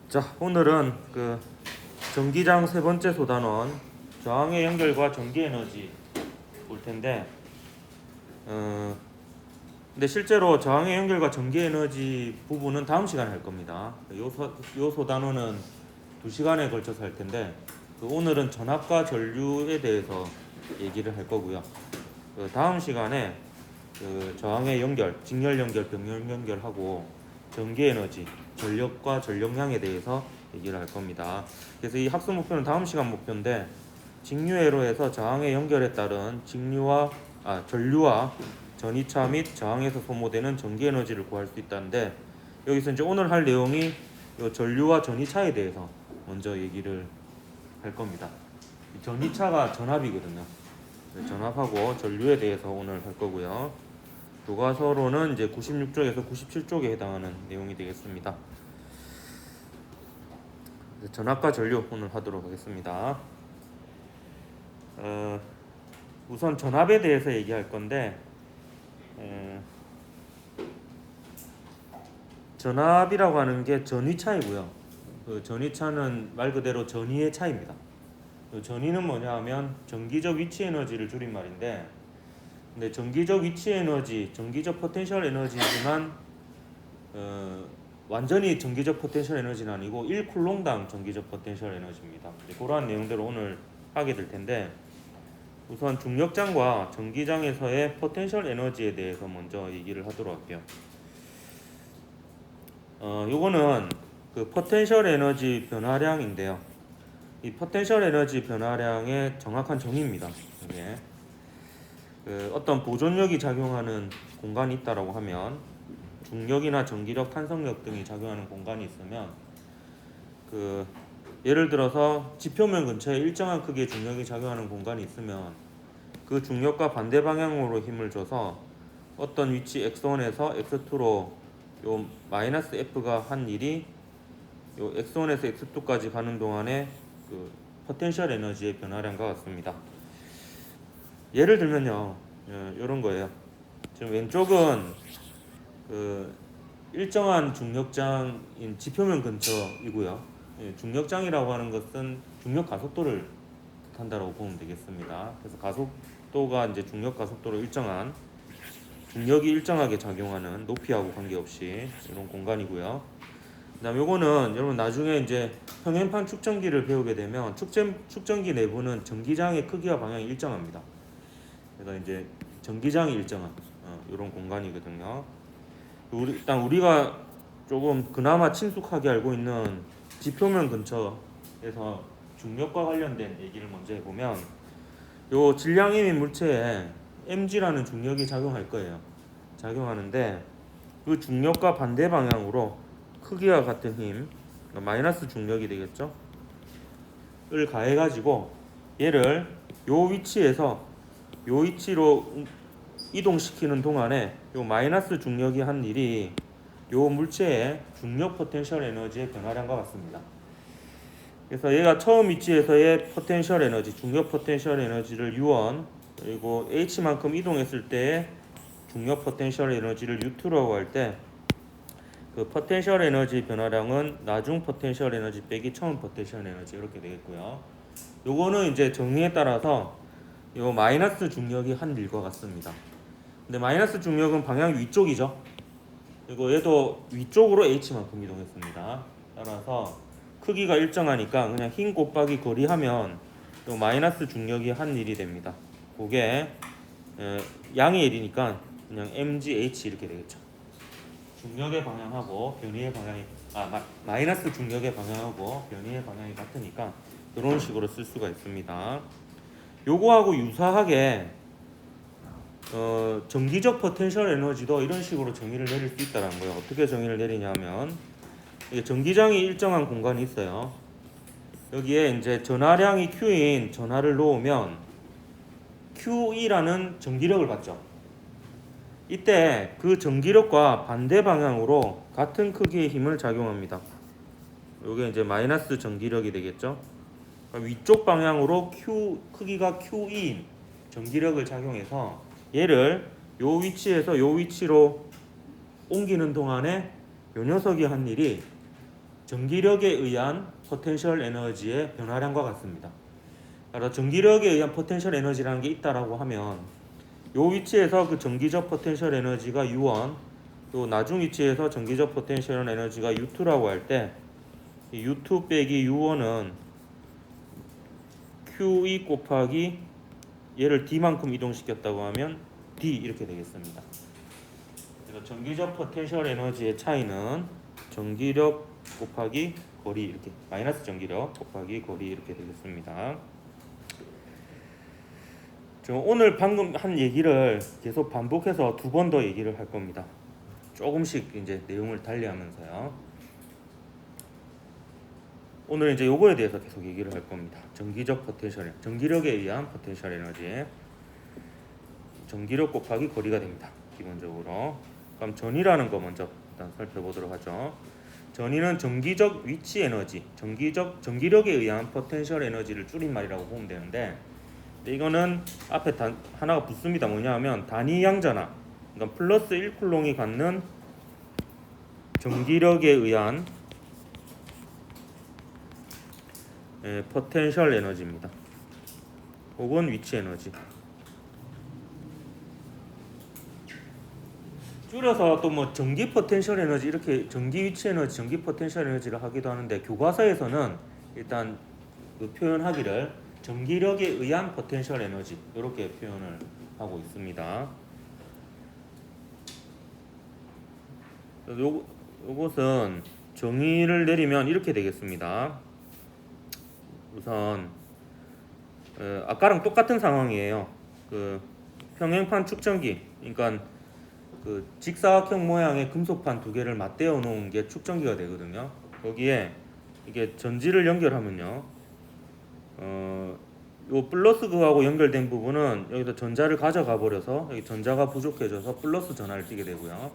자, 오늘은 전기장 세 번째 소단원 저항의 연결과 전기 에너지 볼 텐데, 근데 실제로 저항의 연결과 전기 에너지 부분은 다음 시간에 할 겁니다. 요 소단원은 2시간에 걸쳐서 할 텐데, 오늘은 전압과 전류에 대해서 얘기를 할 거고요. 다음 시간에 저항의 연결, 직렬 연결, 병렬 연결하고 전기 에너지, 전력과 전력량에 대해서 얘기를 할 겁니다. 그래서 이 학습 목표는 다음 시간 목표인데, 직류회로에서 저항의 연결에 따른 전류와 전이차 및 저항에서 소모되는 전기 에너지를 구할 수 있다는데, 여기서 이제 오늘 할 내용이 이 전류와 전이차에 대해서 먼저 얘기를 할 겁니다. 전이차가 전압이거든요. 전압하고 전류에 대해서 오늘 할 거고요. 교과서로는 이제 96쪽에서 97쪽에 해당하는 내용이 되겠습니다. 전압과 전류 오늘 하도록 하겠습니다. 우선 전압에 대해서 얘기할 건데, 전압이라고 하는 게 전위차이고요. 전위차는 말 그대로 전위의 차이입니다. 전위는 뭐냐 하면 전기적 위치 에너지를 줄인 말인데, 근데 전기적 위치 에너지, 전기적 포텐셜 에너지지만 완전히 전기적 포텐셜 에너지는 아니고 1쿨롱당 전기적 포텐셜 에너지입니다. 그러한 내용들을 오늘 하게 될 텐데, 우선 중력장과 전기장에서의 포텐셜 에너지에 대해서 먼저 얘기를 하도록 할게요. 요거는 포텐셜 에너지 변화량인데요. 이 포텐셜 에너지 변화량의 정확한 정의입니다. 이게 어떤 보존력이 작용하는 공간이 있다라고 하면, 중력이나 전기력, 탄성력 등이 작용하는 공간이 있으면, 예를 들어서 지표면 근처에 일정한 크기의 중력이 작용하는 공간이 있으면, 그 중력과 반대 방향으로 힘을 줘서 어떤 위치 x1에서 x2로 요 마이너스 f가 한 일이 요 x1에서 x2까지 가는 동안에 포텐셜 에너지의 변화량과 같습니다. 예를 들면요, 이런 거예요. 지금 왼쪽은 일정한 중력장인 지표면 근처이고요. 중력장이라고 하는 것은 중력 가속도를 뜻한다고 보면 되겠습니다. 그래서 가속도가 이제 중력 가속도로 중력이 일정하게 작용하는 높이하고 관계없이 이런 공간이고요. 그다음 요거는 여러분 나중에 이제 평행판 축전기를 배우게 되면 축전기 내부는 전기장의 크기와 방향이 일정합니다. 그래서 이제 전기장이 일정한 이런 공간이거든요. 일단 우리가 조금 그나마 친숙하게 알고 있는 지표면 근처에서 중력과 관련된 얘기를 먼저 해보면, 요 질량임인 물체에 mg라는 중력이 작용할 거예요. 작용하는데, 그 중력과 반대 방향으로 크기와 같은 힘, 마이너스 중력이 되겠죠? 을 가해가지고 얘를 요 위치에서 요 위치로 이동시키는 동안에 요 마이너스 중력이 한 일이 요 물체의 중력 포텐셜 에너지의 변화량과 같습니다. 그래서 얘가 처음 위치에서의 포텐셜 에너지, 중력 포텐셜 에너지를 U1, 그리고 H만큼 이동했을 때의 중력 포텐셜 에너지를 U2라고 할 때, 그 포텐셜 에너지 변화량은 나중 포텐셜 에너지 빼기 처음 포텐셜 에너지 이렇게 되겠고요. 요거는 이제 정리에 따라서 요 마이너스 중력이 한 일과 같습니다. 근데 마이너스 중력은 방향이 위쪽이죠. 그리고 얘도 위쪽으로 H만큼 이동했습니다. 따라서 크기가 일정하니까 그냥 힘 곱하기 거리하면 요 마이너스 중력이 한 일이 됩니다. 그게 양의 일이니까 그냥 mgh 이렇게 되겠죠. 중력의 방향하고 변위의 방향이 마이너스 중력의 방향하고 변위의 방향이 같으니까 이런 식으로 쓸 수가 있습니다. 요거하고 유사하게 전기적 포텐셜 에너지도 이런 식으로 정의를 내릴 수 있다는 거예요. 어떻게 정의를 내리냐면, 이게 전기장이 일정한 공간이 있어요. 여기에 이제 전하량이 Q인 전하를 놓으면 QE라는 전기력을 받죠. 이때 그 전기력과 반대 방향으로 같은 크기의 힘을 작용합니다. 이게 이제 마이너스 전기력이 되겠죠. 위쪽 방향으로 크기가 QE인 전기력을 작용해서 얘를 요 위치에서 요 위치로 옮기는 동안에 요 녀석이 한 일이 전기력에 의한 포텐셜 에너지의 변화량과 같습니다. 그래서 전기력에 의한 포텐셜 에너지라는 게 있다라고 하면 이 위치에서 그 전기적 포텐셜 에너지가 U1, 또 나중 위치에서 전기적 포텐셜 에너지가 U2라고 할 때 U2 빼기 U1은 QE 곱하기 얘를 D만큼 이동시켰다고 하면 D 이렇게 되겠습니다. 그래서 전기적 포텐셜 에너지의 차이는 전기력 곱하기 거리 이렇게 마이너스 전기력 곱하기 거리 이렇게 되겠습니다. 오늘 방금 한 얘기를 계속 반복해서 2번 더 얘기를 할 겁니다. 조금씩 이제 내용을 달리하면서요. 오늘 이제 요거에 대해서 계속 얘기를 할 겁니다. 전기적 포텐셜, 전기력에 의한 포텐셜 에너지, 전기력 곱하기 거리가 됩니다. 기본적으로. 그럼 전이라는 거 먼저 일단 살펴보도록 하죠. 전이는 전기적 위치 에너지, 전기력에 의한 포텐셜 에너지를 줄임말이라고 보면 되는데, 이거는 앞에 하나가 붙습니다. 뭐냐면 단위 양전하, 그러니까 플러스 1쿨롱이 갖는 전기력에 의한 포텐셜 에너지입니다. 혹은 위치 에너지. 줄여서 또 뭐 전기 포텐셜 에너지 이렇게 전기 위치 에너지, 전기 포텐셜 에너지를 하기도 하는데 교과서에서는 일단 그 표현하기를 전기력에 의한 포텐셜 에너지 이렇게 표현을 하고 있습니다. 요것은 정의를 내리면 이렇게 되겠습니다. 우선 아까랑 똑같은 상황이에요. 그 평행판 축전기, 그러니까 그 직사각형 모양의 금속판 2개를 맞대어 놓은 게 축전기가 되거든요. 거기에 이게 전지를 연결하면요, 요 플러스 그하고 연결된 부분은 여기서 전자를 가져가 버려서 여기 전자가 부족해져서 플러스 전하를 띠게 되고요.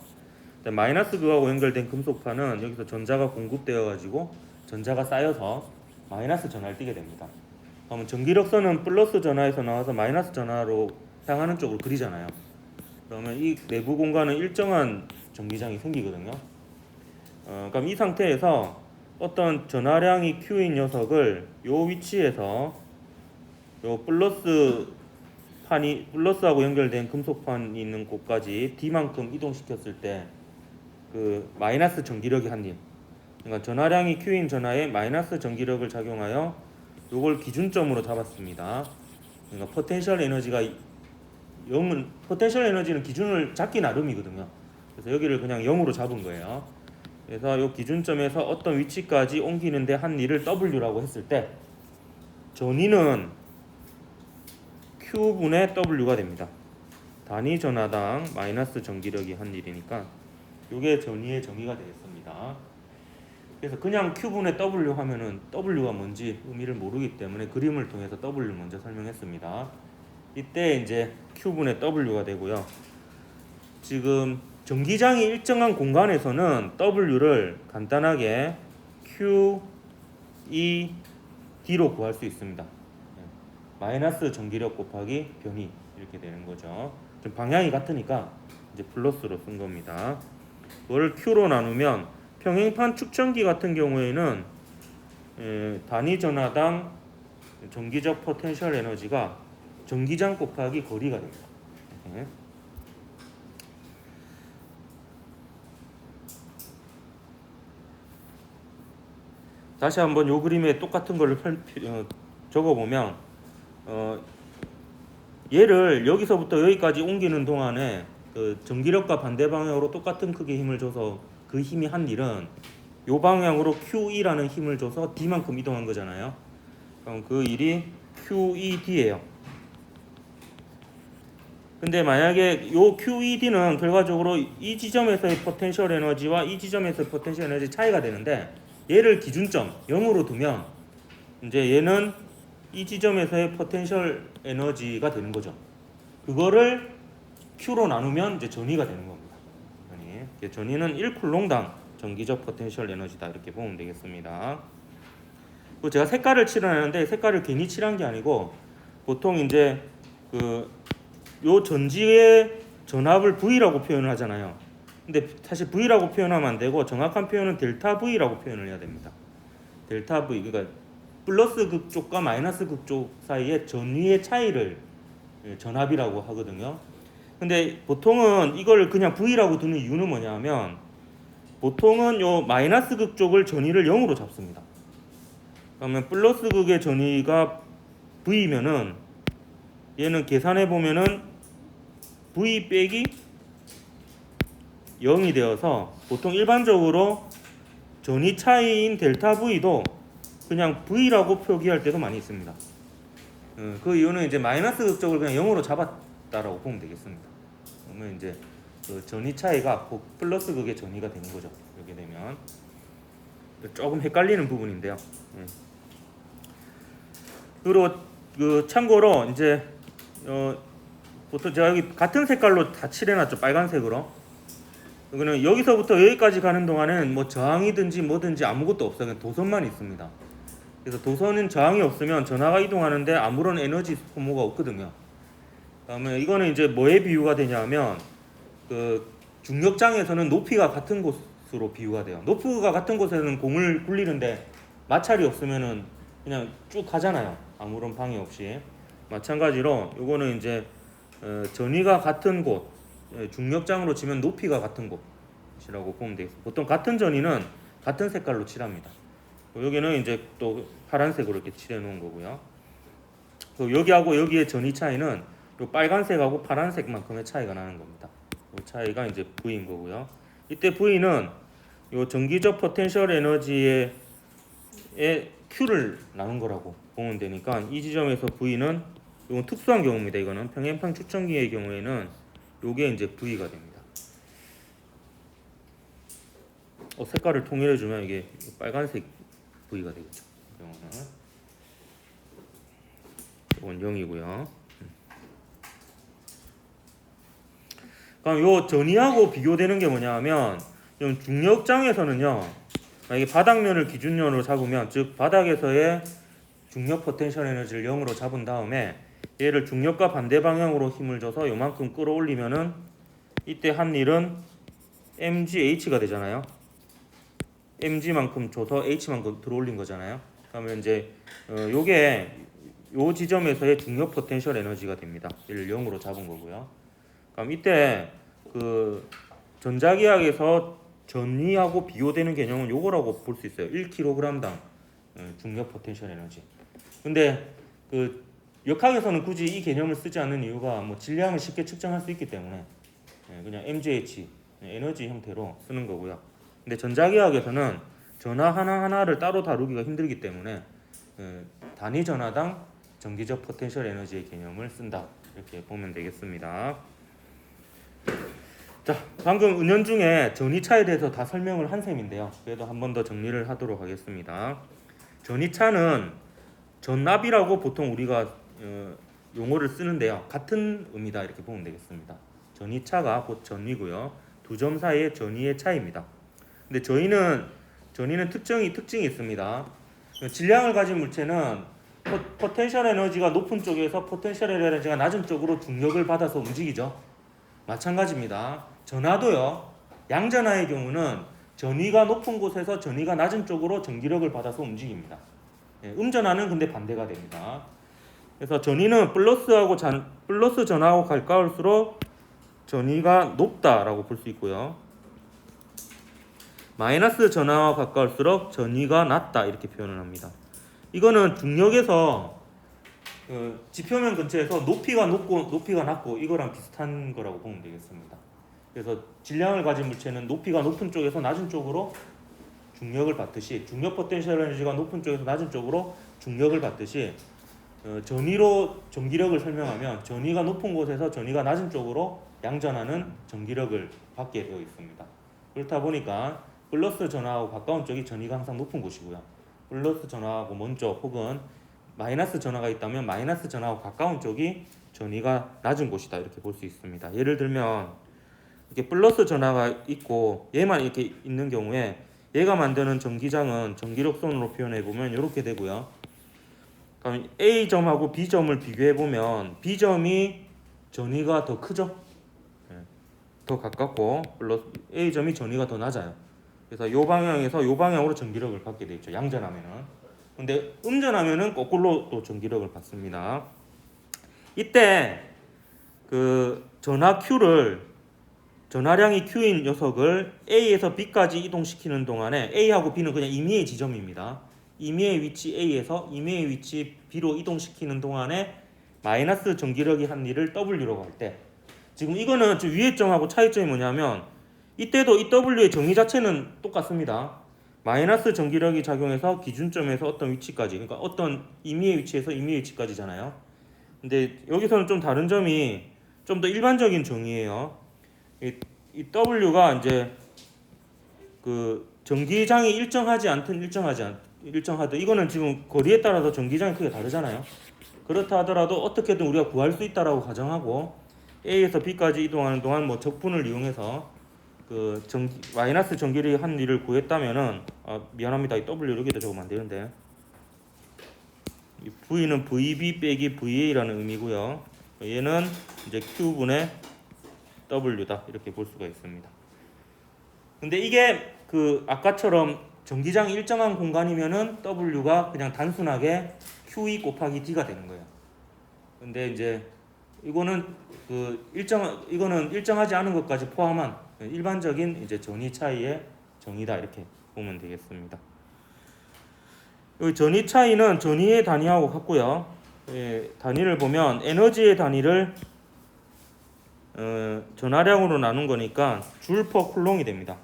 마이너스 그하고 연결된 금속판은 여기서 전자가 공급되어 가지고 전자가 쌓여서 마이너스 전하를 띠게 됩니다. 그러면 전기력선은 플러스 전하에서 나와서 마이너스 전하로 향하는 쪽으로 그리잖아요. 그러면 이 내부 공간은 일정한 전기장이 생기거든요. 그럼 이 상태에서 어떤 전하량이 Q인 녀석을 요 위치에서 요 플러스하고 연결된 금속판이 있는 곳까지 D만큼 이동시켰을 때 그 마이너스 전기력이 한림, 그러니까 전하량이 Q인 전하에 마이너스 전기력을 작용하여 요걸 기준점으로 잡았습니다. 그러니까 포텐셜 에너지가 0은, 포텐셜 에너지는 기준을 잡기 나름이거든요. 그래서 여기를 그냥 0으로 잡은 거예요. 그래서 이 기준점에서 어떤 위치까지 옮기는데 한 일을 W라고 했을 때 전위는 Q분의 W가 됩니다. 단위 전하당 마이너스 전기력이 한 일이니까 이게 전위의 정의가 되겠습니다. 그래서 그냥 Q분의 W 하면은 W가 뭔지 의미를 모르기 때문에 그림을 통해서 W를 먼저 설명했습니다. 이때 이제 Q분의 W가 되고요. 지금 전기장이 일정한 공간에서는 W를 간단하게 Q, E, D로 구할 수 있습니다. 마이너스 전기력 곱하기 변이 이렇게 되는 거죠. 좀 방향이 같으니까 이제 플러스로 쓴 겁니다. 그걸 Q로 나누면 평행판 축전기 같은 경우에는 단위 전하당 전기적 포텐셜 에너지가 전기장 곱하기 거리가 됩니다. 다시 한번 요 그림에 똑같은 걸 적어보면 얘를 여기서부터 여기까지 옮기는 동안에 그 전기력과 반대 방향으로 똑같은 크기의 힘을 줘서 그 힘이 한 일은 요 방향으로 QE라는 힘을 줘서 D만큼 이동한 거잖아요. 그럼 그 일이 QED예요. 근데 만약에 요 QED는 결과적으로 이 지점에서의 포텐셜 에너지와 이 지점에서의 포텐셜 에너지 차이가 되는데, 얘를 기준점 0으로 두면 이제 얘는 이 지점에서의 포텐셜 에너지가 되는 거죠. 그거를 Q로 나누면 이제 전위가 되는 겁니다. 전위는 1쿨롱당 전기적 포텐셜 에너지다 이렇게 보면 되겠습니다. 그리고 제가 색깔을 칠하는데 색깔을 괜히 칠한 게 아니고 보통 이제 요 전지의 전압을 V라고 표현을 하잖아요. 근데 사실 V라고 표현하면 안 되고 정확한 표현은 델타 V라고 표현을 해야 됩니다. 델타 V, 그러니까 플러스 극쪽과 마이너스 극쪽 사이의 전위의 차이를 전압이라고 하거든요. 근데 보통은 이걸 그냥 V라고 두는 이유는 뭐냐면 보통은 요 마이너스 극쪽을 전위를 0으로 잡습니다. 그러면 플러스 극의 전위가 V면은 얘는 계산해 보면은 V 빼기 0이 되어서 보통 일반적으로 전위 차이인 델타 V도 그냥 V라고 표기할 때도 많이 있습니다. 그 이유는 이제 마이너스 극적을 그냥 0으로 잡았다라고 보면 되겠습니다. 그러면 이제 그 전위 차이가 곧 플러스 극의 전위가 되는 거죠. 이렇게 되면 조금 헷갈리는 부분인데요. 그리고 그 참고로 이제 보통 제가 여기 같은 색깔로 다 칠해놨죠. 빨간색으로. 그는 여기서부터 여기까지 가는 동안은 뭐 저항이든지 뭐든지 아무것도 없어요. 그냥 도선만 있습니다. 그래서 도선은 저항이 없으면 전하가 이동하는데 아무런 에너지 소모가 없거든요. 그다음에 이거는 이제 뭐에 비유가 되냐면 그 중력장에서는 높이가 같은 곳으로 비유가 돼요. 높이가 같은 곳에서는 공을 굴리는데 마찰이 없으면은 그냥 쭉 가잖아요. 아무런 방해 없이. 마찬가지로 요거는 이제 전위가 같은 곳, 중력장으로 치면 높이가 같은 곳이라고 보면 되겠습니다. 보통 같은 전위는 같은 색깔로 칠합니다. 여기는 이제 또 파란색으로 이렇게 칠해 놓은 거고요. 여기하고 여기의 전위 차이는 요 빨간색하고 파란색만큼의 차이가 나는 겁니다. 이 차이가 이제 V인 거고요. 이때 V는 요 전기적 포텐셜 에너지의 Q를 나눈 거라고 보면 되니까 이 지점에서 V는 이건 특수한 경우입니다. 이거는 평행판 추천기의 경우에는 요게 이제 V가 됩니다. 색깔을 통일해 주면 이게 빨간색 V가 되겠죠. 이건 0이고요. 그럼 요 전위하고 비교되는 게 뭐냐면 좀 중력장에서는요. 이게 바닥면을 기준면으로 잡으면 즉 바닥에서의 중력 포텐셜 에너지를 0으로 잡은 다음에 얘를 중력과 반대 방향으로 힘을 줘서 요만큼 끌어올리면은 이때 한 일은 mgH가 되잖아요. mg만큼 줘서 h만큼 들어올린 거잖아요. 그러면 이제 요게 요 지점에서의 중력 포텐셜 에너지가 됩니다. 얘를 0으로 잡은 거고요. 그럼 이때 그 전자기학에서 전위하고 비교되는 개념은 요거라고 볼 수 있어요. 1kg당 중력 포텐셜 에너지. 근데 그 역학에서는 굳이 이 개념을 쓰지 않는 이유가 뭐 질량을 쉽게 측정할 수 있기 때문에 그냥 mgh 에너지 형태로 쓰는 거고요. 근데 전자기학에서는 전하 하나하나를 따로 다루기가 힘들기 때문에 단위 전하당 전기적 포텐셜 에너지의 개념을 쓴다. 이렇게 보면 되겠습니다. 자, 방금 은연중에 전위차에 대해서 다 설명을 한 셈인데요. 그래도 한 번 더 정리를 하도록 하겠습니다. 전위차는 전압이라고 보통 우리가 용어를 쓰는데요. 같은 의미다 이렇게 보면 되겠습니다. 전위차가 곧 전위고요. 두 점 사이의 전위의 차이입니다. 근데 전위는 특징이 있습니다. 질량을 가진 물체는 포텐셜 에너지가 높은 쪽에서 포텐셜 에너지가 낮은 쪽으로 중력을 받아서 움직이죠. 마찬가지입니다. 전하도요. 양전하의 경우는 전위가 높은 곳에서 전위가 낮은 쪽으로 전기력을 받아서 움직입니다. 음전하는 근데 반대가 됩니다. 그래서 전위는 플러스 전하고 가까울수록 전위가 높다라고 볼 수 있고요. 마이너스 전하와 가까울수록 전위가 낮다 이렇게 표현을 합니다. 이거는 중력에서 지표면 근처에서 높이가 높고 높이가 낮고 이거랑 비슷한 거라고 보면 되겠습니다. 그래서 질량을 가진 물체는 높이가 높은 쪽에서 낮은 쪽으로 중력을 받듯이 중력 포텐셜 에너지가 높은 쪽에서 낮은 쪽으로 중력을 받듯이 전위로 전기력을 설명하면 전위가 높은 곳에서 전위가 낮은 쪽으로 양전하는 전기력을 받게 되어 있습니다. 그렇다 보니까 플러스 전하하고 가까운 쪽이 전위가 항상 높은 곳이고요. 플러스 전하하고 먼 쪽 혹은 마이너스 전하가 있다면 마이너스 전하하고 가까운 쪽이 전위가 낮은 곳이다 이렇게 볼 수 있습니다. 예를 들면 이렇게 플러스 전하가 있고 얘만 이렇게 있는 경우에 얘가 만드는 전기장은 전기력선으로 표현해 보면 이렇게 되고요. 그럼 A점하고 B점을 비교해 보면 B점이 전위가 더 크죠. 더 가깝고 플러스 A점이 전위가 더 낮아요. 그래서 이 방향에서 이 방향으로 전기력을 받게 돼 있죠. 양전하면은. 근데 음전하면은 거꾸로 또 전기력을 받습니다. 이때 그 전하량이 Q인 녀석을 A에서 B까지 이동시키는 동안에 A하고 B는 그냥 임의의 지점입니다. 임의의 위치 A에서 임의의 위치 B로 이동시키는 동안에 마이너스 전기력이 한 일을 W라고 할 때, 지금 이거는 위의 점하고 차이점이 뭐냐면 이때도 이 W의 정의 자체는 똑같습니다. 마이너스 전기력이 작용해서 기준점에서 어떤 위치까지, 그러니까 어떤 임의의 위치에서 임의의 위치까지잖아요. 근데 여기서는 좀 다른 점이 좀 더 일반적인 정의예요. 이 W가 이제 그 전기장이 일정하지 않든 일정하든 이거는 지금 거리에 따라서 전기장이 크게 다르잖아요. 그렇다 하더라도 어떻게든 우리가 구할 수 있다라고 가정하고 A에서 B까지 이동하는 동안 뭐 적분을 이용해서 그 마이너스 전기력이 한 일을 구했다면은, 미안합니다. 이 W 여기다 적으면 안 되는데, 이 V는 VB 빼기 VA라는 의미고요. 얘는 이제 Q분의 W다 이렇게 볼 수가 있습니다. 근데 이게 그 아까처럼 전기장이 일정한 공간이면은 W가 그냥 단순하게 QE 곱하기 D가 되는 거예요. 근데 이제 이거는 이거는 일정하지 않은 것까지 포함한 일반적인 이제 전위 차이의 정의다 이렇게 보면 되겠습니다. 여기 전위 차이는 전위의 단위하고 같고요. 단위를 보면 에너지의 단위를 전하량으로 나눈 거니까 줄 퍼 쿨롱이 됩니다.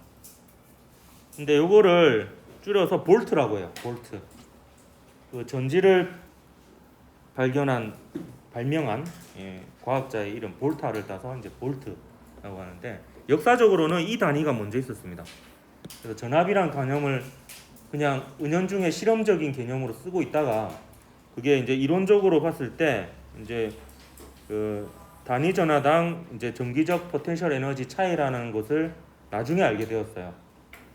근데 요거를 줄여서 볼트라고 해요. 볼트. 그 전지를 발명한 과학자의 이름 볼타를 따서 이제 볼트라고 하는데, 역사적으로는 이 단위가 먼저 있었습니다. 그래서 전압이란 개념을 그냥 은연중에 실험적인 개념으로 쓰고 있다가 그게 이제 이론적으로 봤을 때 이제 그 단위 전하당 이제 전기적 포텐셜 에너지 차이라는 것을 나중에 알게 되었어요.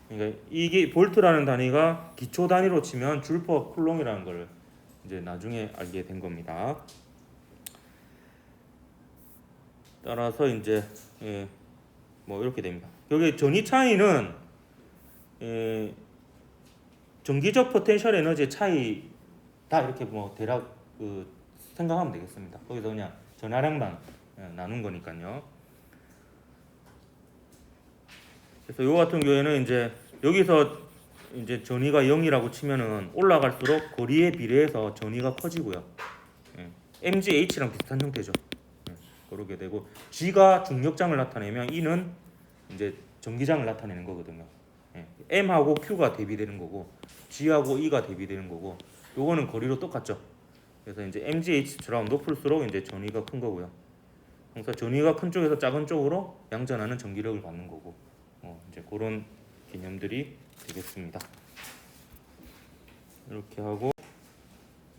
그러니까 이게 볼트라는 단위가 기초 단위로 치면 줄 퍼 쿨롱이라는 걸 이제 나중에 알게 된 겁니다. 따라서 이제 뭐 이렇게 됩니다. 여기 전위 차이는 전기적 포텐셜 에너지의 차이다 이렇게 뭐 대략 생각하면 되겠습니다. 거기서 그냥 전하량만 나눈 거니까요. 그래서 요 같은 경우에는 이제 여기서 이제 전위가 0이라고 치면은 올라갈수록 거리에 비례해서 전위가 커지고요. MGH랑 비슷한 형태죠. 그렇게 되고, G가 중력장을 나타내면 E는 이제 전기장을 나타내는 거거든요. M하고 Q가 대비되는 거고 G하고 E가 대비되는 거고, 요거는 거리로 똑같죠. 그래서 이제 MGH처럼 높을수록 이제 전위가 큰 거고요. 그래서 전위가 큰 쪽에서 작은 쪽으로 양전하는 전기력을 받는 거고, 이제 그런 개념들이 되겠습니다. 이렇게 하고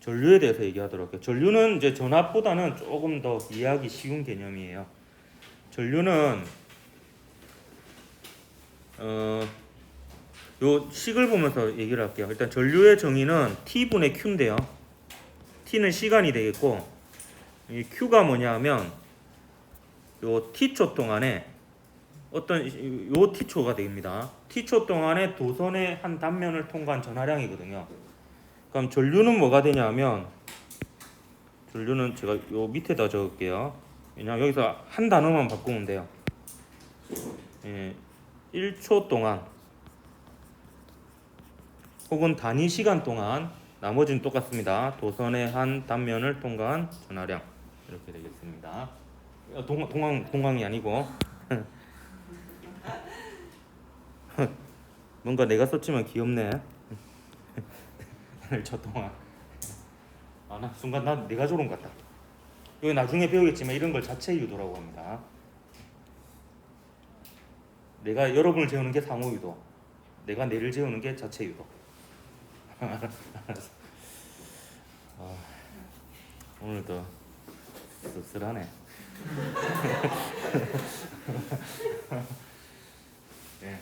전류에 대해서 얘기하도록 할게요. 전류는 이제 전압보다는 조금 더 이해하기 쉬운 개념이에요. 전류는 요 식을 보면서 얘기를 할게요. 일단 전류의 정의는 T분의 Q인데요. T는 시간이 되겠고, 이 Q가 뭐냐면 요 T초 동안에 요 T초가 됩니다. T초 동안에 도선의 한 단면을 통과한 전하량이거든요. 그럼 전류는 뭐가 되냐면, 전류는 제가 요 밑에다 적을게요. 왜냐면 여기서 한 단어만 바꾸면 돼요. 1초 동안 혹은 단위 시간 동안, 나머지는 똑같습니다. 도선의 한 단면을 통과한 전하량 이렇게 되겠습니다. 동광이 아니고 뭔가 내가 썼지만 귀엽네. 1초 동안. 나 순간 내가 저런 것 같다. 이거 나중에 배우겠지만 이런 걸 자체 유도라고 합니다. 내가 여러분을 재우는 게 상호 유도, 내가 내를 재우는 게 자체 유도. 오늘도 씁쓸하네. 네.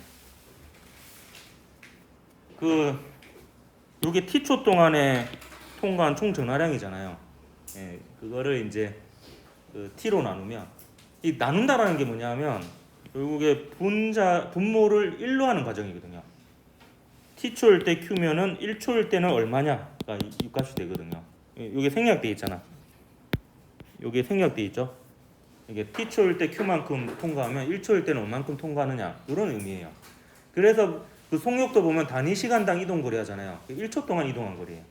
요게 T초 동안에 통과한 총 전하량이잖아요. 그거를 이제 T로 나누면, 이 나눈다라는 게 뭐냐면 결국에 분모를 1로 하는 과정이거든요. t초일 때 q면은 1초일 때는 얼마냐가 이 값이 되거든요. 이게 생략돼 있잖아. 이게 생략돼 있죠. 이게 t초일 때 q만큼 통과하면 1초일 때는 얼만큼 통과하느냐 이런 의미예요. 그래서 그 속력도 보면 단위 시간당 이동 거리 하잖아요. 1초 동안 이동한 거리예요.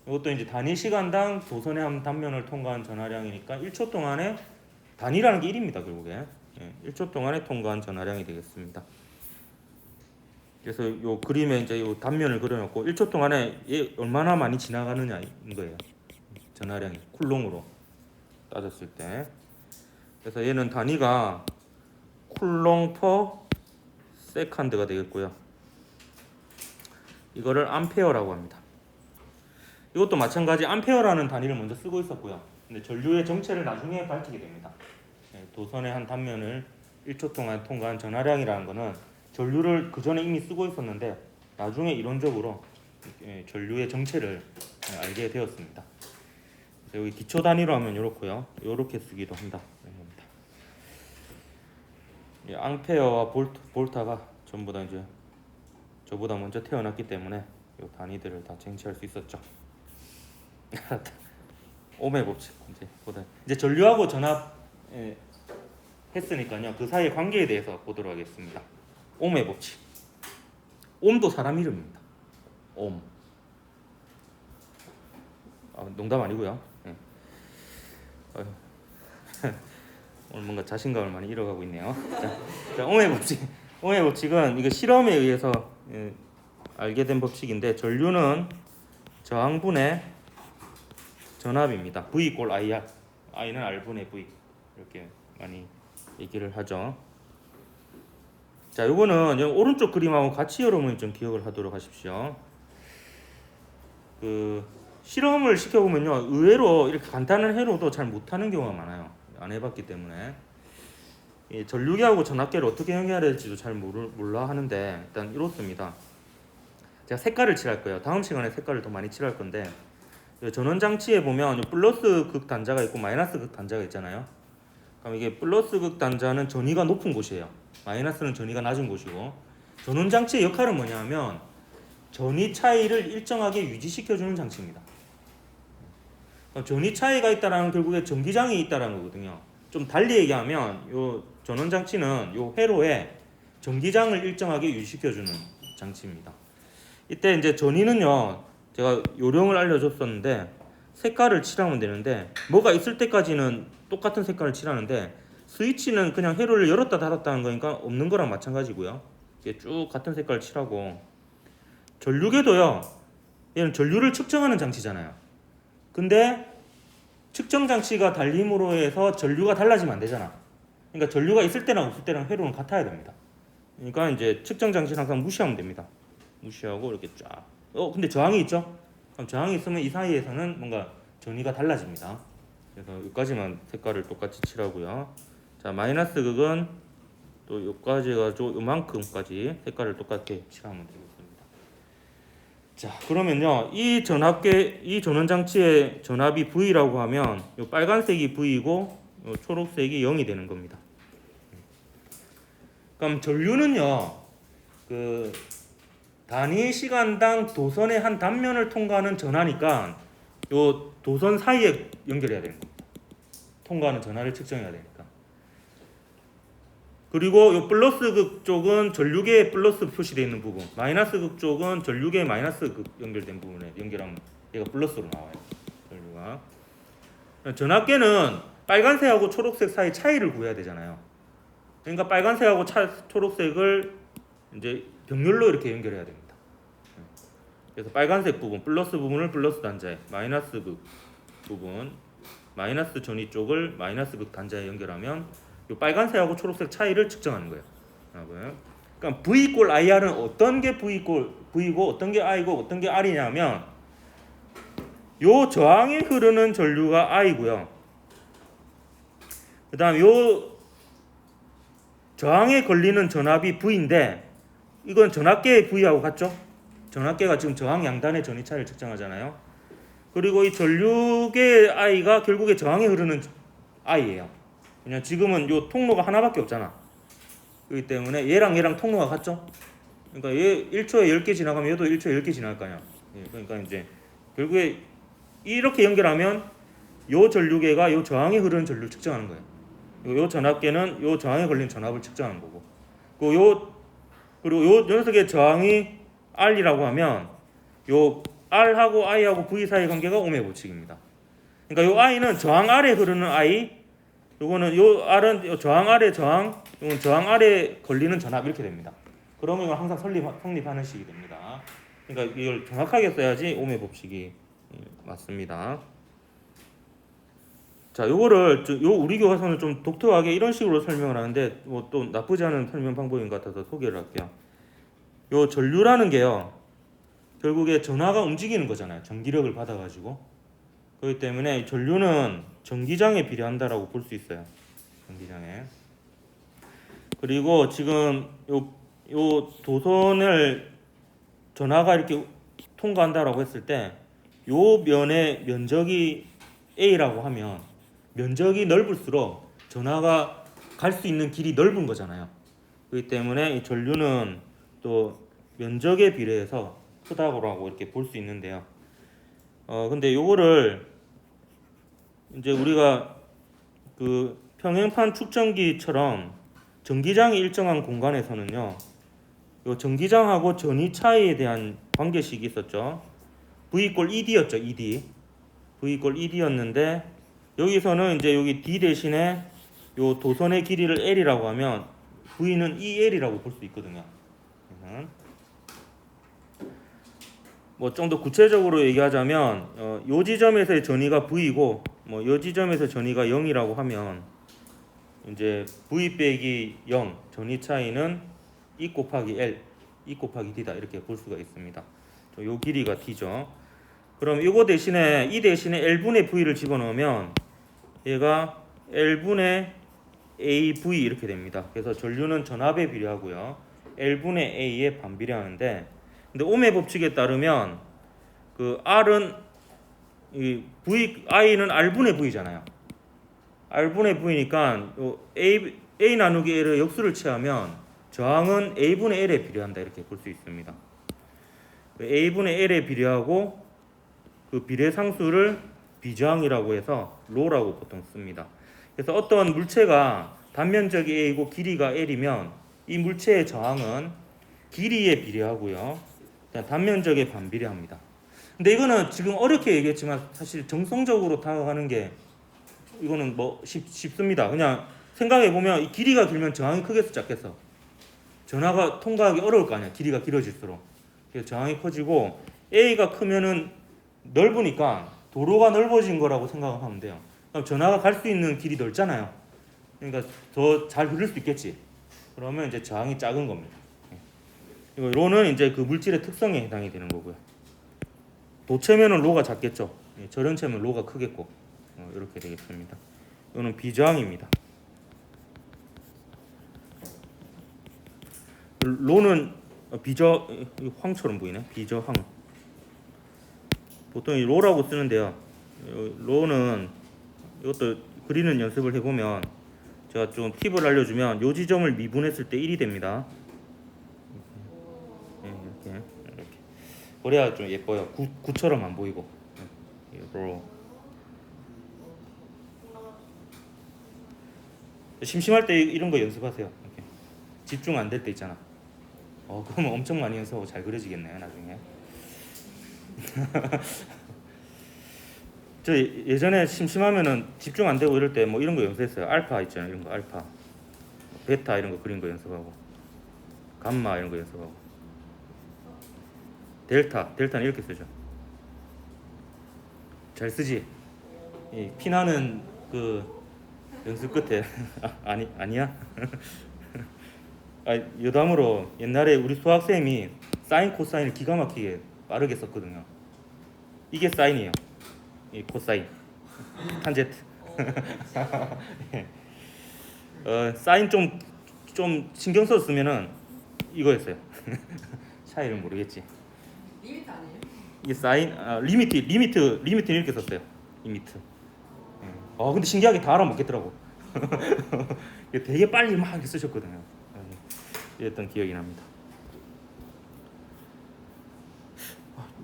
이것도 이제 단위 시간당 도선의 한 단면을 통과한 전하량이니까 1초 동안에 단위라는 게 1입니다. 결국에 1초 동안에 통과한 전하량이 되겠습니다. 그래서 요 그림에 이제 요 단면을 그려놓고 1초 동안에 얘 얼마나 많이 지나가느냐인 거예요. 전하량이 쿨롱으로 따졌을 때. 그래서 얘는 단위가 쿨롱 퍼 세컨드가 되겠고요. 이거를 암페어라고 합니다. 이것도 마찬가지 암페어라는 단위를 먼저 쓰고 있었고요. 근데 전류의 정체를 나중에 밝히게 됩니다. 도선의 한 단면을 1초 동안 통과한 전하량이라는 거는 전류를 그 전에 이미 쓰고 있었는데 나중에 이론적으로 전류의 정체를 알게 되었습니다. 여기 기초 단위로 하면 이렇고요. 이렇게 쓰기도 한다. 앙페어와 볼타가 전부 다 이제 저보다 먼저 태어났기 때문에 이 단위들을 다 쟁취할 수 있었죠. 옴의 법칙 이제 전류하고 전압 했으니까요. 그 사이의 관계에 대해서 보도록 하겠습니다. 옴의 법칙. 옴도 사람 이름입니다. 옴. 농담 아니고요. 오늘 뭔가 자신감을 많이 잃어가고 있네요. 자, 옴의 법칙. 옴의 법칙은 이거 실험에 의해서 알게 된 법칙인데 전류는 저항분의 전압입니다. V = IR. I는 R분의 V 이렇게 많이 얘기를 하죠. 자, 요거는 오른쪽 그림하고 같이 여러분이 좀 기억을 하도록 하십시오. 그 실험을 시켜보면요, 의외로 이렇게 간단한 회로도 잘 못하는 경우가 많아요. 안 해봤기 때문에. 전류계하고 전압계를 어떻게 연결해야 될지도 잘 몰라 하는데 일단 이렇습니다. 제가 색깔을 칠할 거예요. 다음 시간에 색깔을 더 많이 칠할 건데 전원장치에 보면 플러스 극 단자가 있고 마이너스 극 단자가 있잖아요. 그럼 이게 플러스 극 단자는 전위가 높은 곳이에요. 마이너스는 전위가 낮은 곳이고 전원장치의 역할은 뭐냐면 전위 차이를 일정하게 유지시켜주는 장치입니다. 전위 차이가 있다라는 결국에 전기장이 있다라는 거거든요. 좀 달리 얘기하면 요 전원장치는 요 회로에 전기장을 일정하게 유지시켜주는 장치입니다. 이때 이제 전위는요, 제가 요령을 알려줬었는데 색깔을 칠하면 되는데 뭐가 있을 때까지는 똑같은 색깔을 칠하는데 스위치는 그냥 회로를 열었다 닫았다 하는 거니까 없는 거랑 마찬가지고요. 이게 쭉 같은 색깔을 칠하고 전류계도요, 얘는 전류를 측정하는 장치잖아요. 근데 측정 장치가 달림으로 해서 전류가 달라지면 안 되잖아. 그러니까 전류가 있을 때랑 없을 때랑 회로는 같아야 됩니다. 그러니까 이제 측정 장치는 항상 무시하면 됩니다. 무시하고 이렇게 쫙. 근데 저항이 있죠? 그럼 저항이 있으면 이 사이에서는 뭔가 전위가 달라집니다. 그래서 여기까지만 색깔을 똑같이 칠하고요. 자, 마이너스 극은 또 여기까지 해가지고 요만큼까지 색깔을 똑같게 칠하면 되겠습니다. 자, 그러면요, 이 전원장치의 전압이 V라고 하면 요 빨간색이 V이고 요 초록색이 0이 되는 겁니다. 그럼 전류는요, 그 단위 시간당 도선의 한 단면을 통과하는 전하니까 요 도선 사이에 연결해야 되는 겁니다. 통과하는 전하를 측정해야 되니까. 그리고 요 플러스 극 쪽은 전류계에 플러스 표시되어 있는 부분, 마이너스 극 쪽은 전류계에 마이너스 극 연결된 부분에 연결하면 얘가 플러스로 나와요. 전류가. 전압계는 빨간색하고 초록색 사이 차이를 구해야 되잖아요. 그러니까 빨간색하고 초록색을 이제 병렬로 이렇게 연결해야 됩니다. 그래서 빨간색 부분, 플러스 부분을 플러스 단자에, 마이너스 극 부분, 마이너스 전위 쪽을 마이너스 극 단자에 연결하면 이 빨간색하고 초록색 차이를 측정하는 거예요. 그러니까 V = IR은 어떤 게 V고 어떤 게 I고 어떤 게 R이냐면 요 저항에 흐르는 전류가 I고요. 그 다음 요 저항에 걸리는 전압이 V인데 이건 전압계의 V하고 같죠? 전압계가 지금 저항 양단의 전위 차이를 측정하잖아요. 그리고 이 전류계의 I가 결국에 저항에 흐르는 I예요. 그냥 지금은 요 통로가 하나밖에 없잖아. 그렇기 때문에 얘랑 통로가 같죠. 그러니까 얘 1초에 10개 지나가면 얘도 1초에 10개 지나갈 거 아니야. 예, 그러니까 이제 결국에 이렇게 연결하면 요 전류계가 요 저항에 흐르는 전류를 측정하는 거예요. 요 전압계는 요 저항에 걸린 전압을 측정하는 거고. 그리고 요 녀석의 저항이 R이라고 하면 요 R하고 I하고 V 사이 관계가 ohm의 법칙입니다. 그러니까 요 I는 저항 아래 흐르는 I, 요거는 요 R은 요 저항 아래 저항, 요건 저항 아래 걸리는 전압 이렇게 됩니다. 그러면 이건 항상 성립하는 식이 됩니다. 그러니까 이걸 정확하게 써야지 ohm의 법칙이 맞습니다. 자, 요거를 요 우리 교과서는 좀 독특하게 이런 식으로 설명을 하는데 뭐 또 나쁘지 않은 설명 방법인 것 같아서 소개를 할게요. 요 전류라는 게요, 결국에 전하가 움직이는 거잖아요. 전기력을 받아가지고. 그렇기 때문에 전류는 전기장에 비례한다라고 볼 수 있어요. 전기장에. 그리고 지금 요 도선을 전하가 이렇게 통과한다라고 했을 때 요 면의 면적이 A라고 하면 면적이 넓을수록 전하가 갈 수 있는 길이 넓은 거잖아요. 그렇기 때문에 이 전류는 또 면적에 비례해서 크다고 이렇게 볼 수 있는데요. 근데 요거를 이제 우리가 그 평행판 축전기처럼 전기장이 일정한 공간에서는요, 요 전기장하고 전위 차이에 대한 관계식이 있었죠. V = ED였죠. ED. V = ED였는데 여기서는 이제 여기 D 대신에 요 도선의 길이를 L이라고 하면 V는 EL이라고 볼 수 있거든요. 뭐 좀 더 구체적으로 얘기하자면 요 지점에서의 전위가 V고 뭐 요 지점에서 전위가 0이라고 하면 이제 V 빼기 0 전위 차이는 E 곱하기 L, E 곱하기 D다 이렇게 볼 수가 있습니다. 요 길이가 D죠. 그럼 이거 대신에 이 대신에 L분의 V를 집어넣으면 얘가 L분의 AV 이렇게 됩니다. 그래서 전류는 전압에 비례하고요. L분의 A에 반비례하는데, 근데 ohm의 법칙에 따르면 그 R은 이 V, I는 R분의 V잖아요. R분의 V니까 A 나누기 L의 역수를 취하면 저항은 A분의 L에 비례한다 이렇게 볼 수 있습니다. A분의 L에 비례하고 그 비례 상수를 비저항이라고 해서 로라고 보통 씁니다. 그래서 어떤 물체가 단면적이 A이고 길이가 L이면 이 물체의 저항은 길이에 비례하고요, 단면적에 반비례합니다. 근데 이거는 지금 어렵게 얘기했지만 사실 정성적으로 다가가는 게 이거는 뭐 쉽습니다. 그냥 생각해 보면 이 길이가 길면 저항이 크겠어 작겠어? 전하가 통과하기 어려울 거 아니야. 길이가 길어질수록. 그래서 저항이 커지고 A가 크면은 넓으니까 도로가 넓어진 거라고 생각하면 돼요. 그럼 전하가 갈 수 있는 길이 넓잖아요. 그러니까 더 잘 흐를 수 있겠지. 그러면 이제 저항이 작은 겁니다. 이거 로는 이제 그 물질의 특성에 해당이 되는 거고요. 도체면은 로가 작겠죠. 절연체면 로가 크겠고 이렇게 되겠습니다. 이거는 비저항입니다. 로는 황처럼 보이네. 비저항. 보통 이 로라고 쓰는데요. 로는 이것도 그리는 연습을 해보면 제가 좀 팁을 알려주면 요 지점을 미분했을 때 1이 됩니다. 이렇게 그래야 좀 예뻐요. 구처럼 안 보이고. 로. 심심할 때 이런 거 연습하세요. 이렇게. 집중 안 될 때 있잖아. 그러면 엄청 많이 연습하고 잘 그려지겠네요 나중에. 저 예전에 심심하면은 집중 안 되고 이럴 때 뭐 이런 거 연습했어요. 알파 있잖아요. 이런 거 알파, 베타 이런 거 그린 거 연습하고, 감마 이런 거 연습하고, 델타는 이렇게 쓰죠. 잘 쓰지? 이 피나는 그 연습 끝에 아니야? 여담으로 옛날에 우리 수학쌤이 사인 코사인을 기가 막히게 빠르게 썼거든요. 이게 사인이에요. 이 코사인 탄제트. 사인 좀 신경 썼으면은 이거였어요. 차이를 모르겠지. 리미트 아니에요? 이게 사인 리미트는 이렇게 썼어요. 리미트. 근데 신기하게 다 알아먹겠더라고. 되게 빨리 막 쓰셨거든요. 이랬던 기억이 납니다.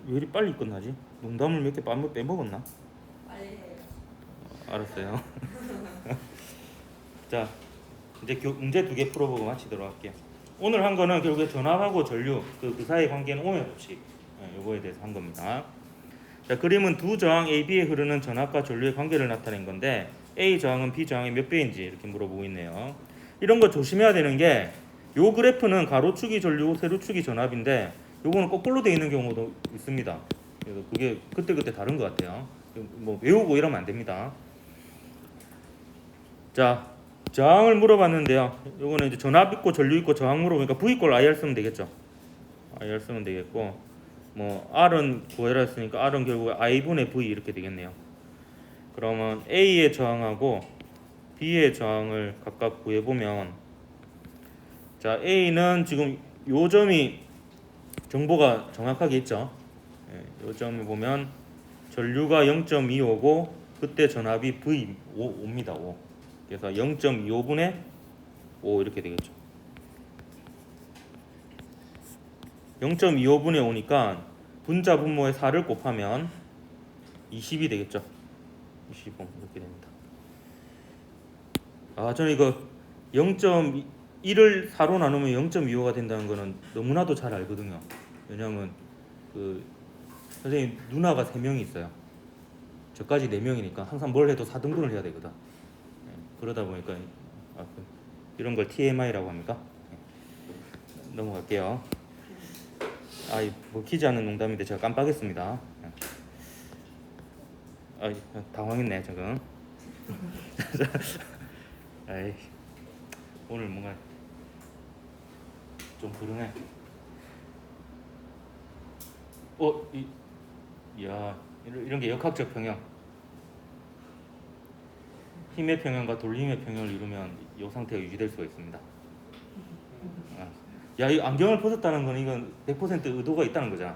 왜 이리 빨리 끝나지? 농담을 몇 개 빼먹었나? 빨리 해요. 알았어요. 자, 이제 문제 2개 풀어보고 마치도록 할게요. 오늘 한 거는 결국에 전압하고 전류 그 사이의 관계는 오메 법칙, 요거에 대해서 한 겁니다. 자, 그림은 두 저항 A, B에 흐르는 전압과 전류의 관계를 나타낸 건데 A 저항은 B 저항의 몇 배인지 이렇게 물어보고 있네요. 이런 거 조심해야 되는 게 요 그래프는 가로축이 전류고 세로축이 전압인데 요거는 거꾸로 되어 있는 경우도 있습니다. 그래서 그게 그때 다른 것 같아요. 뭐 외우고 이러면 안 됩니다. 자, 저항을 물어봤는데요. 요거는 이제 전압 있고 전류 있고 저항 물어보니까 V 꼴 IR 쓰면 되겠죠. IR 쓰면 되겠고, 뭐 R은 구해라 했으니까 R은 결국 I분의 V 이렇게 되겠네요. 그러면 A의 저항하고 B의 저항을 각각 구해보면, 자, A는 지금 요 점이 정보가 정확하게 있죠. 요 점을 보면 전류가 0.25고 그때 전압이 V5입니다. 5. 그래서 0.25분의 5 이렇게 되겠죠. 0.25분의 5니까 분자 분모의 4를 곱하면 20이 되겠죠. 25 이렇게 됩니다. 아, 저는 이거 0.1을 4로 나누면 0.25가 된다는 거는 너무나도 잘 알거든요. 왜냐하면 그 선생님 누나가 3명이 있어요. 저까지 4명이니까 항상 뭘 해도 4등분을 해야 되거든. 그러다 보니까 이런 걸 TMI라고 합니까? 넘어갈게요. 뭐 키지 않은 농담인데 제가 깜빡했습니다. 당황했네 지금. 오늘 뭔가 좀 그러네. 이런 게 역학적 평형. 힘의 평형과 돌림의 평형을 이루면 이 상태가 유지될 수가 있습니다. 이 안경을 벗었다는 건 이건 100% 의도가 있다는 거잖아.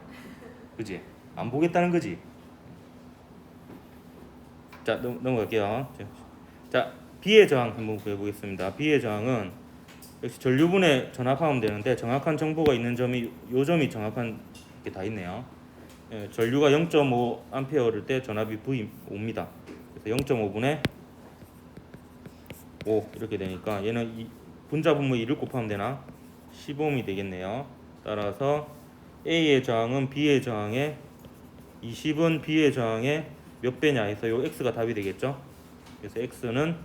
그지? 안 보겠다는 거지. 자, 넘어갈게요. 자, B의 저항 한번 구해보겠습니다. B의 저항은 역시 전류분에 전압하면 되는데 정확한 정보가 있는 점이 요 점이 정확한 게 다 있네요. 전류가 0.5A일 때 전압이 V5입니다. 그래서 0.5분의 5 이렇게 되니까 얘는 분자 분모 2를 곱하면 되나? 15옴이 되겠네요. 따라서 A의 저항은 B의 저항의 20은 B의 저항의 몇 배냐 해서 요 X가 답이 되겠죠. 그래서 X는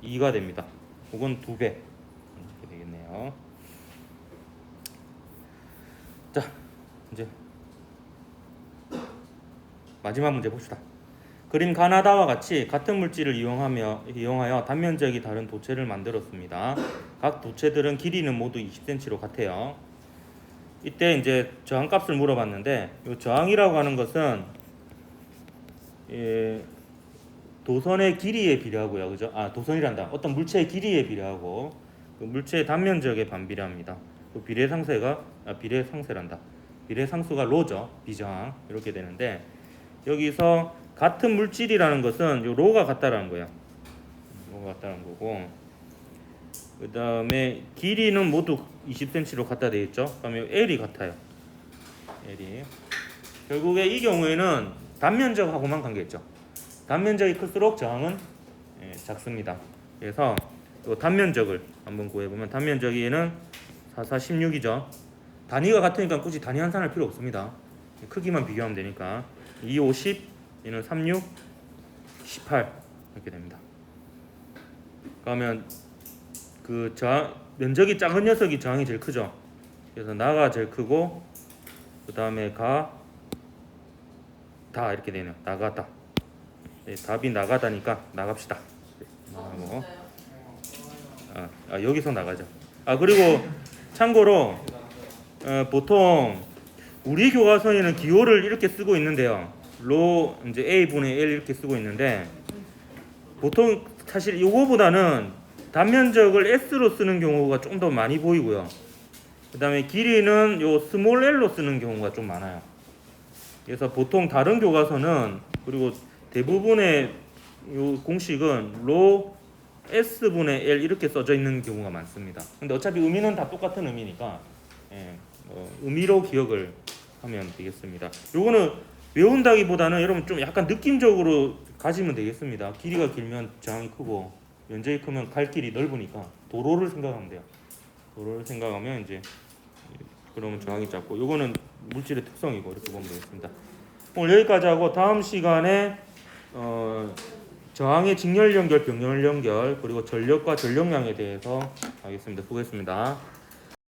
2가 됩니다. 혹은 2배 이렇게 되겠네요. 자, 이제 마지막 문제 봅시다. 그림 가나다와 같이 같은 물질을 이용하여 단면적이 다른 도체를 만들었습니다. 각 도체들은 길이는 모두 20cm로 같아요. 이때 이제 저항값을 물어봤는데 이 저항이라고 하는 것은 도선의 길이에 비례하고요. 그죠? 도선이란다. 어떤 물체의 길이에 비례하고 그 물체의 단면적에 반비례합니다. 그 비례상수가 로죠. 비저항 이렇게 되는데 여기서 같은 물질이라는 것은 요 로가 같다라는 거예요. 로가 같다는 거고, 그 다음에 길이는 모두 20cm로 같다 되어 있죠. 그러면 L이 같아요. L이 결국에 이 경우에는 단면적하고만 관계있죠. 단면적이 클수록 저항은 작습니다. 그래서 또 단면적을 한번 구해보면 단면적이 얘는 4416이죠. 단위가 같으니까 굳이 단위 환산할 필요 없습니다. 크기만 비교하면 되니까 250 얘는 36, 18 이렇게 됩니다. 그러면 그 저항 면적이 작은 녀석이 저항이 제일 크죠. 그래서 나가 제일 크고 그 다음에 다 이렇게 되네요. 나가다. 답이 나가다니까 나갑시다. 나가고. 여기서 나가죠. 그리고 참고로 보통 우리 교과서에는 기호를 이렇게 쓰고 있는데요. 로 이제 A분의 L 이렇게 쓰고 있는데 보통 사실 이거보다는 단면적을 S로 쓰는 경우가 좀 더 많이 보이고요. 그 다음에 길이는 요 스몰 L로 쓰는 경우가 좀 많아요. 그래서 보통 다른 교과서는 그리고 대부분의 요 공식은 로 S분의 L 이렇게 써져 있는 경우가 많습니다. 근데 어차피 의미는 다 똑같은 의미니까 의미로 기억을 하면 되겠습니다. 요거는 외운다기보다는 여러분 좀 약간 느낌적으로 가지면 되겠습니다. 길이가 길면 저항이 크고 면적이 크면 갈 길이 넓으니까 도로를 생각하면 돼요. 도로를 생각하면 이제 그러면 저항이 작고 요거는 물질의 특성이고 이렇게 보면 되겠습니다. 오늘 여기까지 하고 다음 시간에 저항의 직렬 연결, 병렬 연결 그리고 전력과 전력량에 대해서 하겠습니다. 수고했습니다.